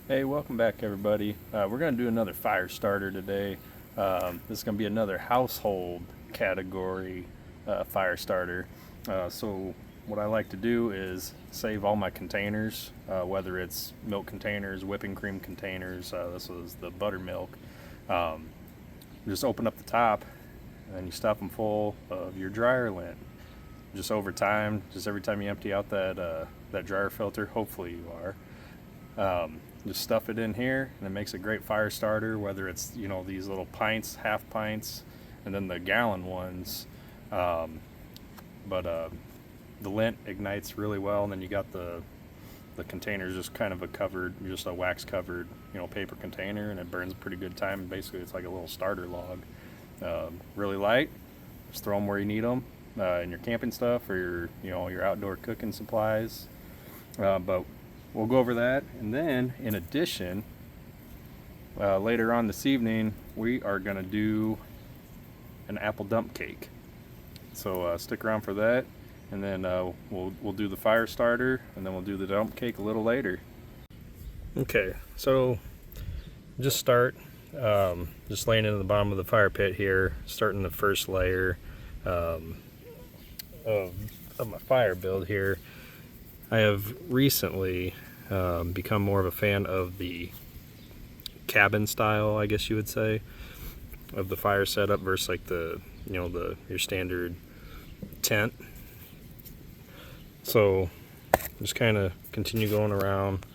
Hey, welcome back everybody. We're going to do another fire starter today. This is going to be another household category fire starter. So what I like to do is save all my containers, whether it's milk containers, whipping cream containers. This was the buttermilk. Just open up the top and you stuff them full of your dryer lint. Just over time, just every time you empty out that dryer filter, hopefully you are. Just stuff it in here and it makes a great fire starter, whether it's these little pints, half pints, and then the gallon ones. The lint ignites really well, and then you got the container just kind of just a wax covered paper container, and it burns a pretty good time. Basically it's like a little starter log. Really light. Just throw them where you need them, in your camping stuff or your outdoor cooking supplies. But we'll go over that, and then in addition, later on this evening we are going to do an apple dump cake. So stick around for that, and then we'll do the fire starter, and then we'll do the dump cake a little later. Okay, so just just laying into the bottom of the fire pit here, starting the first layer of my fire build here. I have recently become more of a fan of the cabin style, I guess you would say, of the fire setup versus like your standard tent. So just kind of continue going around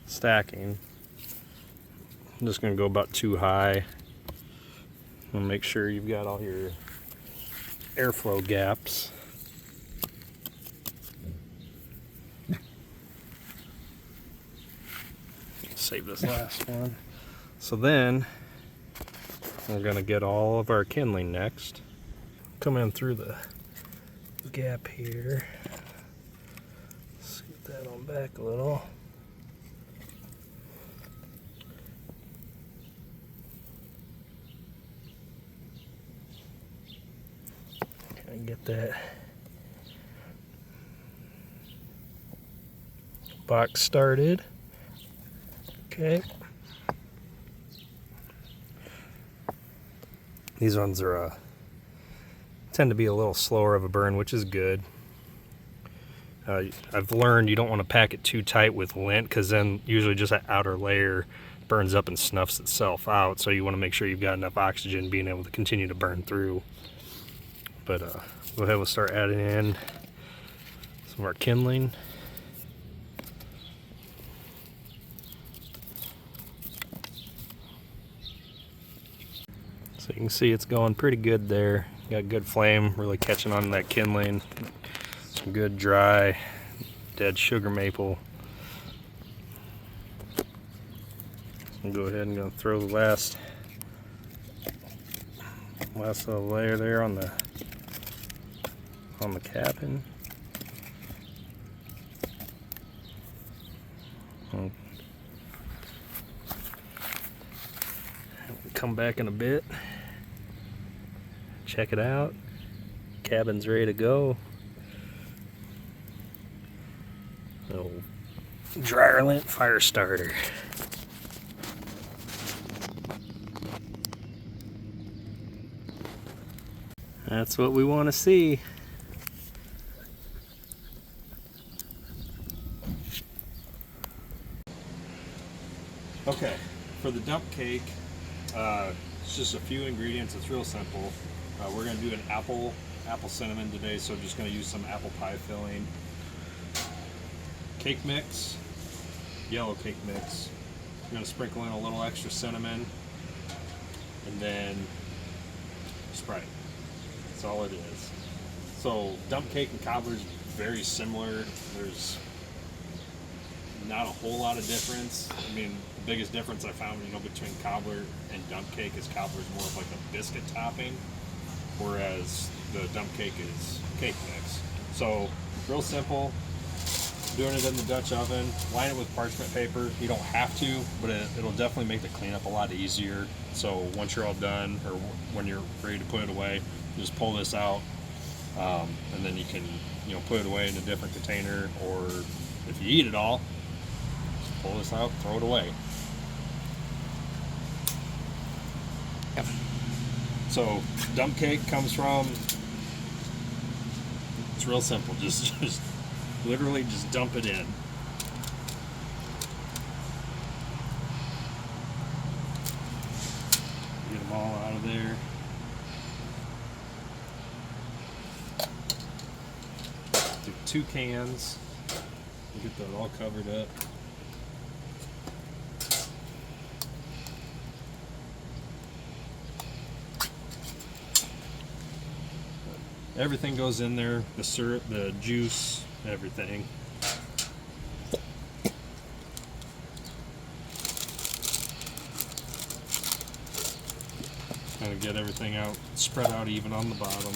stacking. I'm just going to go about 2 high and make sure you've got all your airflow gaps. Save this last one. So then we're going to get all of our kindling next. Come in through the gap here. Scoot that on back a little. Kind of get that box started. Okay. These ones are tend to be a little slower of a burn, which is good. I've learned you don't want to pack it too tight with lint, because then usually just that outer layer burns up and snuffs itself out. So you want to make sure you've got enough oxygen being able to continue to burn through. But go ahead, we'll start adding in some of our kindling. So you can see it's going pretty good there. Got good flame, really catching on that kindling. Some good dry, dead sugar maple. So go ahead and throw the last little layer there on the cabin. Come back in a bit. Check it out. Cabin's ready to go. So, dryer lint fire starter. That's what we want to see. Okay, for the dump cake, it's just a few ingredients. It's real simple. We're going to do an apple cinnamon today, so I'm just going to use some apple pie filling. Cake mix, yellow cake mix. I'm going to sprinkle in a little extra cinnamon, and then Sprite. That's all it is. So dump cake and cobbler's very similar. There's not a whole lot of difference. I mean, the biggest difference I found, between cobbler and dump cake is cobbler's more of like a biscuit topping, whereas the dump cake is cake mix. So real simple. Doing it in the Dutch oven. Line it with parchment paper. You don't have to, but it'll definitely make the cleanup a lot easier. So once you're all done, or when you're ready to put it away, just pull this out, and then you can put it away in a different container, or if you eat it all, pull this out, throw it away. So dump cake comes from, it's real simple, just literally just dump it in. Get them all out of there. Do 2 cans. We'll get that all covered up. Everything goes in there, the syrup, the juice, everything. Kind of get everything out, spread out even on the bottom.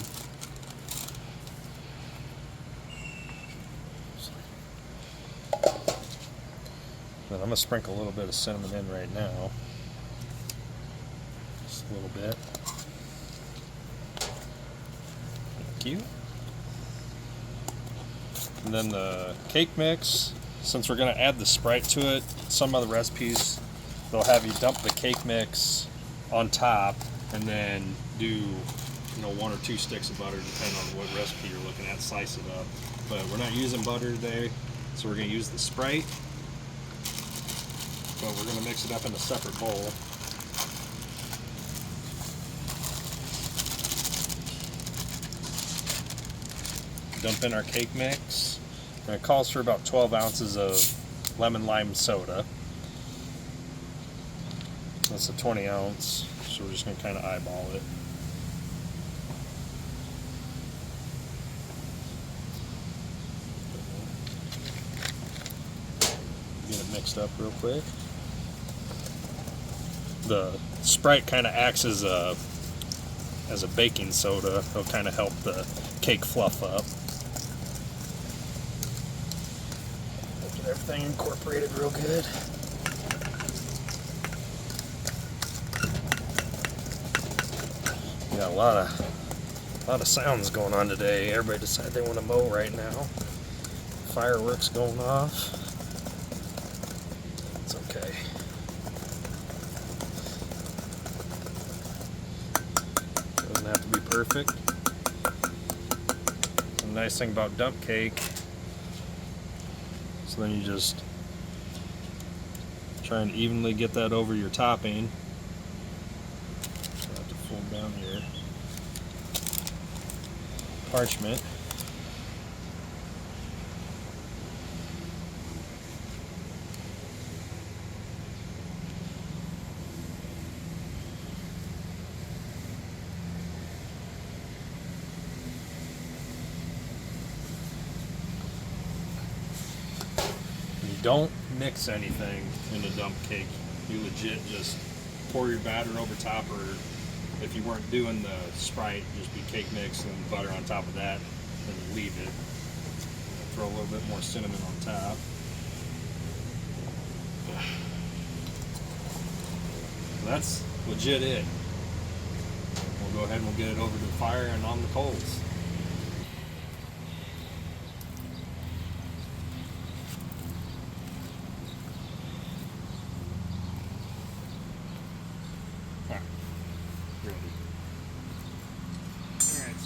Then I'm going to sprinkle a little bit of cinnamon in right now. Just a little bit. Thank you. And then the cake mix, since we're going to add the Sprite to it, some other recipes they'll have you dump the cake mix on top and then do 1 or 2 sticks of butter depending on what recipe you're looking at, slice it up. But we're not using butter today, so we're going to use the Sprite, but we're going to mix it up in a separate bowl. Dump in our cake mix, and it calls for about 12 ounces of lemon lime soda. That's a 20 ounce, so we're just going to kind of eyeball it. Get it mixed up real quick. The Sprite kind of acts as a baking soda. It'll kind of help the cake fluff up. Get everything incorporated real good. We got a lot of sounds going on today. Everybody decided they want to mow right now. Fireworks going off. It's okay. Doesn't have to be perfect. The nice thing about dump cake, so then you just try and evenly get that over your topping. So I have to fold down your parchment. Don't mix anything in a dump cake. You legit just pour your batter over top, or if you weren't doing the Sprite, just be cake mix and butter on top of that, then you leave it. Throw a little bit more cinnamon on top. That's legit it. We'll go ahead and we'll get it over to the fire and on the coals.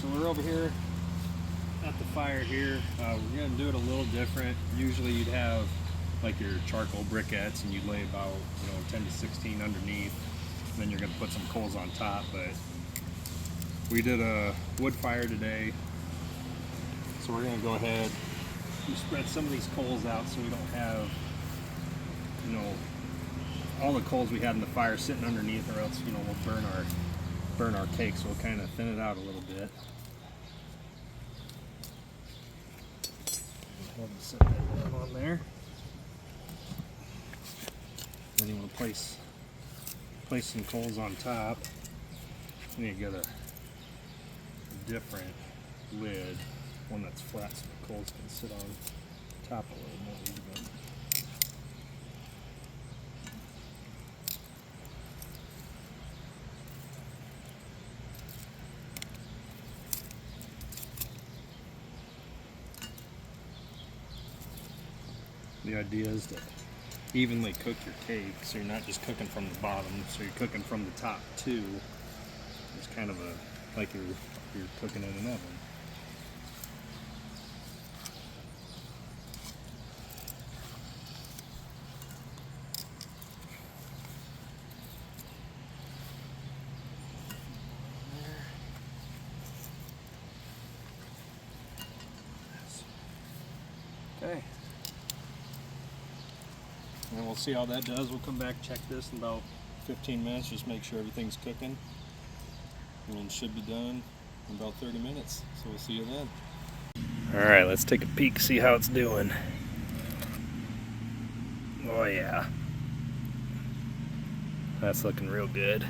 So we're over here at the fire here. We're going to do it a little different. Usually you'd have like your charcoal briquettes and you'd lay about 10 to 16 underneath. And then you're going to put some coals on top. But we did a wood fire today. So we're going to go ahead and spread some of these coals out so we don't have all the coals we had in the fire sitting underneath, or else we'll burn our cake. So we'll kind of thin it out a little bit. Set that down on there. Then you want to place some coals on top. You need to get a different lid, one that's flat, so the coals can sit on top a little more even. The idea is to evenly cook your cake, so you're not just cooking from the bottom, so you're cooking from the top too. It's kind of like you're cooking in an oven. Okay. And we'll see how that does. We'll come back, check this in about 15 minutes, just make sure everything's cooking. And it should be done in about 30 minutes. So we'll see you then. Alright, let's take a peek, see how it's doing. Oh yeah. That's looking real good.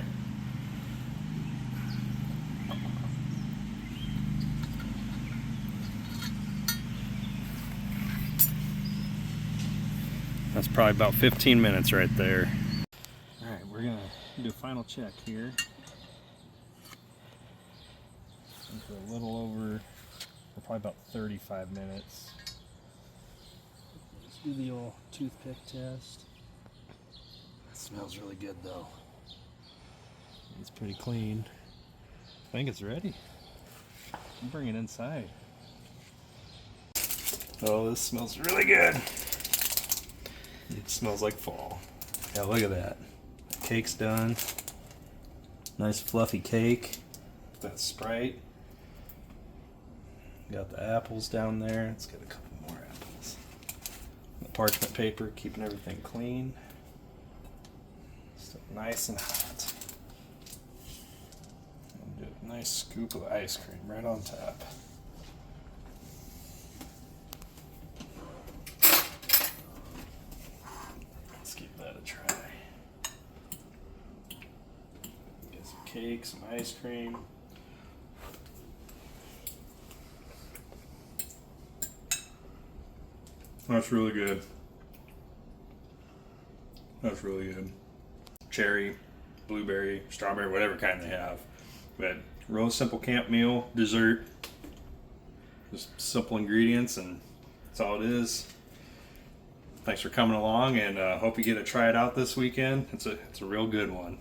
That's probably about 15 minutes right there. Alright, we're going to do a final check here. For a little over, probably about 35 minutes. Let's do the old toothpick test. That smells really good though. It's pretty clean. I think it's ready. I'll bring it inside. Oh, this smells really good. It smells like fall. Yeah, look at that. The cake's done. Nice fluffy cake. That Sprite. Got the apples down there. Let's get a couple more apples. The parchment paper, keeping everything clean. Still nice and hot. And do a nice scoop of ice cream right on top. Let's give that a try. Get some cake, some ice cream. That's really good. That's really good. Cherry, blueberry, strawberry, whatever kind they have. But real simple camp meal, dessert. Just simple ingredients, and that's all it is. Thanks for coming along, and hope you get to try it out this weekend. It's a real good one.